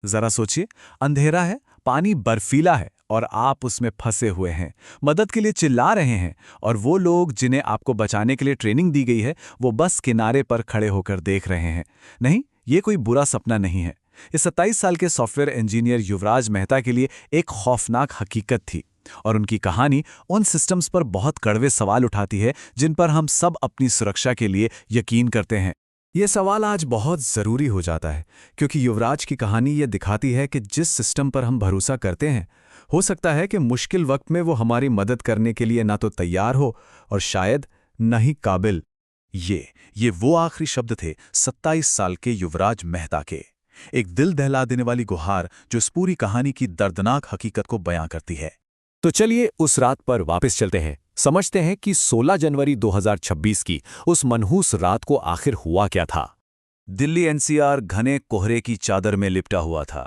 जरा सोचिए, अंधेरा है, पानी बर्फीला है और आप उसमें फंसे हुए हैं, मदद के लिए चिल्ला रहे हैं, और वो लोग जिन्हें आपको बचाने के लिए ट्रेनिंग दी गई है वो बस किनारे पर खड़े होकर देख रहे हैं। नहीं, ये कोई बुरा सपना नहीं है। इस 27 साल के सॉफ्टवेयर इंजीनियर युवराज मेहता के लिए एक खौफनाक हकीकत थी, और उनकी कहानी उन सिस्टम्स पर बहुत कड़वे सवाल उठाती है जिन पर हम सब अपनी सुरक्षा के लिए यकीन करते हैं। ये सवाल आज बहुत ज़रूरी हो जाता है, क्योंकि युवराज की कहानी ये दिखाती है कि जिस सिस्टम पर हम भरोसा करते हैं, हो सकता है कि मुश्किल वक्त में वो हमारी मदद करने के लिए ना तो तैयार हो और शायद न ही काबिल। ये वो आखिरी शब्द थे 27 साल के युवराज मेहता के। एक दिल दहला देने वाली गुहार जो इस पूरी कहानी की दर्दनाक हकीकत को बयां करती है। तो चलिए उस रात पर वापस चलते हैं, समझते हैं कि 16 जनवरी 2026 की उस मनहूस रात को आखिर हुआ क्या था। दिल्ली एनसीआर घने कोहरे की चादर में लिपटा हुआ था।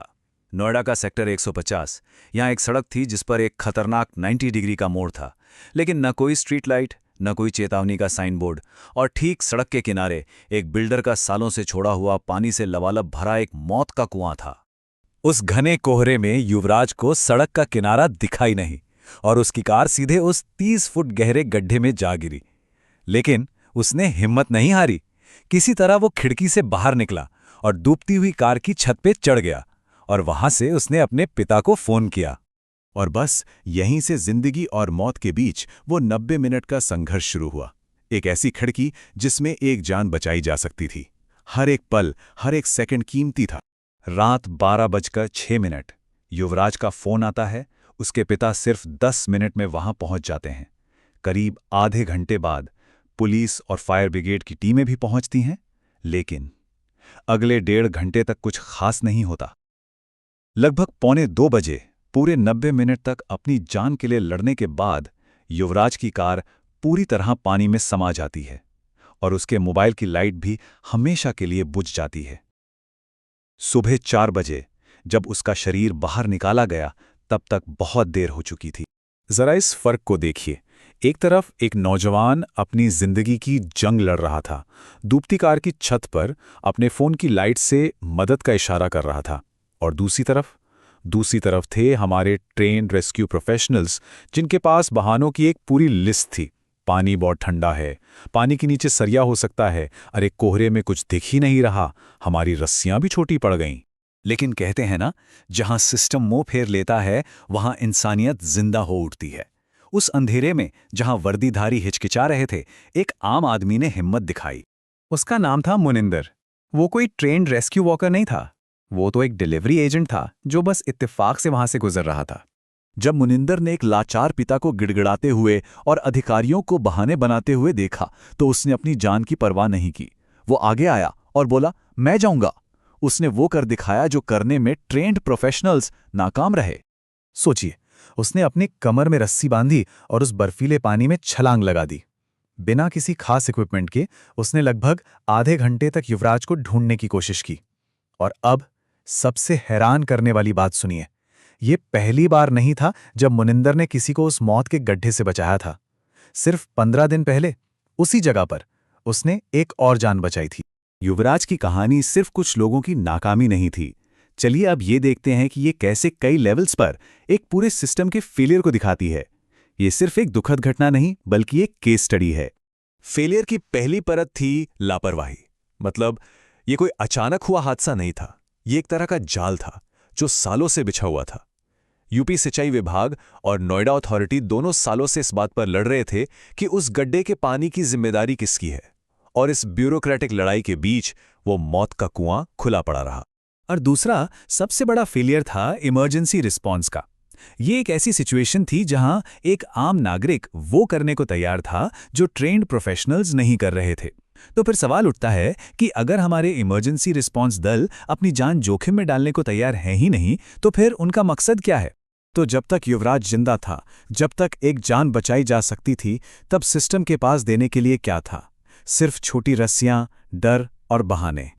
नोएडा का सेक्टर 150, यहाँ एक सड़क थी जिस पर एक खतरनाक 90 डिग्री का मोड़ था, लेकिन न कोई स्ट्रीट लाइट, न कोई चेतावनी का साइन बोर्ड, और ठीक सड़क के किनारे एक बिल्डर का सालों से छोड़ा हुआ पानी से लबालब भरा एक मौत का कुआं था। उस घने कोहरे में युवराज को सड़क का किनारा दिखाई नहीं, और उसकी कार सीधे उस 30 फुट गहरे गड्ढे में जा गिरी। लेकिन उसने हिम्मत नहीं हारी। किसी तरह वो खिड़की से बाहर निकला और डूबती हुई कार की छत पे चढ़ गया, और वहां से उसने अपने पिता को फोन किया। और बस यहीं से जिंदगी और मौत के बीच वो 90 मिनट का संघर्ष शुरू हुआ। एक ऐसी खिड़की जिसमें एक जान बचाई जा सकती थी। हर एक पल, हर एक सेकंड कीमती था। रात 12:06। युवराज का फोन आता है। उसके पिता सिर्फ 10 मिनट में वहां पहुंच जाते हैं। करीब आधे घंटे बाद पुलिस और फायर ब्रिगेड की टीमें भी पहुंचती हैं, लेकिन अगले 1.5 घंटे तक कुछ खास नहीं होता। लगभग 1:45 पूरे 90 मिनट तक अपनी जान के लिए लड़ने के बाद युवराज की कार पूरी तरह पानी में समा जाती है, और उसके मोबाइल की लाइट भी हमेशा के लिए बुझ जाती है। सुबह 4 बजे जब उसका शरीर बाहर निकाला गया, तब तक बहुत देर हो चुकी थी। जरा इस फर्क को देखिए। एक तरफ एक नौजवान अपनी जिंदगी की जंग लड़ रहा था, डूबती कार की छत पर अपने फोन की लाइट से मदद का इशारा कर रहा था, और दूसरी तरफ थे हमारे ट्रेन रेस्क्यू प्रोफेशनल्स, जिनके पास बहानों की एक पूरी लिस्ट थी। पानी बहुत ठंडा है, पानी के नीचे सरिया हो सकता है, अरे कोहरे में कुछ दिख ही नहीं रहा, हमारी रस्सियां भी छोटी पड़ गईं। लेकिन कहते हैं ना, जहां सिस्टम मुंह फेर लेता है वहां इंसानियत जिंदा हो उठती है। उस अंधेरे में जहां वर्दीधारी हिचकिचा रहे थे, एक आम आदमी ने हिम्मत दिखाई। उसका नाम था मुनिंदर। वो कोई ट्रेन्ड रेस्क्यू वॉकर नहीं था, वो तो एक डिलीवरी एजेंट था जो बस इत्तेफाक से वहां से गुजर रहा था। जब मुनिंदर ने एक लाचार पिता को गिड़गिड़ाते हुए और अधिकारियों को बहाने बनाते हुए देखा, तो उसने अपनी जान की परवाह नहीं की। वो आगे आया और बोला, मैं जाऊंगा। उसने वो कर दिखाया जो करने में ट्रेंड प्रोफेशनल्स नाकाम रहे। सोचिए, उसने अपनी कमर में रस्सी बांधी और उस बर्फीले पानी में छलांग लगा दी। बिना किसी खास इक्विपमेंट के उसने लगभग आधे घंटे तक युवराज को ढूंढने की कोशिश की। और अब सबसे हैरान करने वाली बात सुनिए। ये पहली बार नहीं था जब मुनिंदर ने किसी को उस मौत के गड्ढे से बचाया था। सिर्फ 15 दिन पहले उसी जगह पर उसने एक और जान बचाई थी। युवराज की कहानी सिर्फ कुछ लोगों की नाकामी नहीं थी। चलिए अब ये देखते हैं कि ये कैसे कई लेवल्स पर एक पूरे सिस्टम के फेलियर को दिखाती है। ये सिर्फ एक दुखद घटना नहीं, बल्कि एक केस स्टडी है। फेलियर की पहली परत थी लापरवाही। मतलब ये कोई अचानक हुआ हादसा नहीं था, ये एक तरह का जाल था जो सालों से बिछा हुआ था। यूपी सिंचाई विभाग और नोएडा अथॉरिटी दोनों सालों से इस बात पर लड़ रहे थे कि उस गड्ढे के पानी की जिम्मेदारी किसकी है, और इस ब्यूरोक्रेटिक लड़ाई के बीच वो मौत का कुआं खुला पड़ा रहा। और दूसरा सबसे बड़ा फेलियर था इमरजेंसी रिस्पॉन्स का। ये एक ऐसी सिचुएशन थी जहां एक आम नागरिक वो करने को तैयार था जो ट्रेन्ड प्रोफेशनल्स नहीं कर रहे थे। तो फिर सवाल उठता है कि अगर हमारे इमरजेंसी रिस्पॉन्स दल अपनी जान जोखिम में डालने को तैयार हैं ही नहीं, तो फिर उनका मकसद क्या है? तो जब तक युवराज जिंदा था, जब तक एक जान बचाई जा सकती थी, तब सिस्टम के पास देने के लिए क्या था? सिर्फ छोटी रस्सियां, डर और बहाने।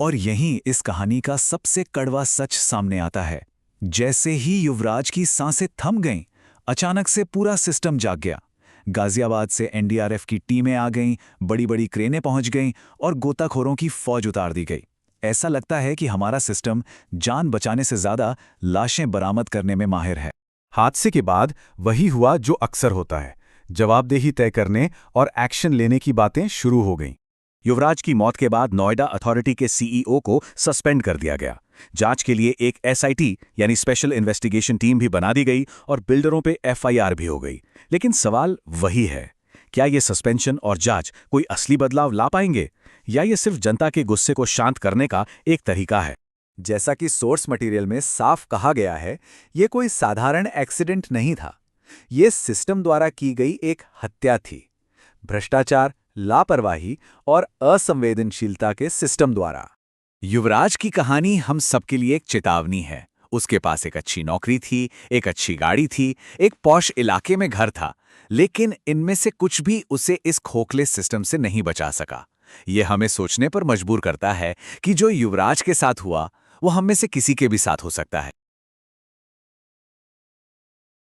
और यहीं इस कहानी का सबसे कड़वा सच सामने आता है। जैसे ही युवराज की सांसें थम गईं, अचानक से पूरा सिस्टम जाग गया। गाजियाबाद से एनडीआरएफ की टीमें आ गईं, बड़ी बड़ी क्रेनें पहुंच गईं और गोताखोरों की फौज उतार दी गई। ऐसा लगता है कि हमारा सिस्टम जान बचाने से ज्यादा लाशें बरामद करने में माहिर है। हादसे के बाद वही हुआ जो अक्सर होता है, जवाबदेही तय करने और एक्शन लेने की बातें शुरू हो गईं। युवराज की मौत के बाद नोएडा अथॉरिटी के सीईओ को सस्पेंड कर दिया गया। जांच के लिए एक एसआईटी यानी स्पेशल इन्वेस्टिगेशन टीम भी बना दी गई और बिल्डरों पे एफआईआर भी हो गई। लेकिन सवाल वही है, क्या ये सस्पेंशन और जांच कोई असली बदलाव ला पाएंगे या ये सिर्फ जनता के गुस्से को शांत करने का एक तरीका है? जैसा कि सोर्स मटेरियल में साफ कहा गया है, ये कोई साधारण एक्सीडेंट नहीं था। ये सिस्टम द्वारा की गई एक हत्या थी। भ्रष्टाचार, लापरवाही और असंवेदनशीलता के सिस्टम द्वारा। युवराज की कहानी हम सबके लिए एक चेतावनी है। उसके पास एक अच्छी नौकरी थी, एक अच्छी गाड़ी थी, एक पॉश इलाके में घर था, लेकिन इनमें से कुछ भी उसे इस खोखले सिस्टम से नहीं बचा सका। ये हमें सोचने पर मजबूर करता है कि जो युवराज के साथ हुआ वो हम में से किसी के भी साथ हो सकता है।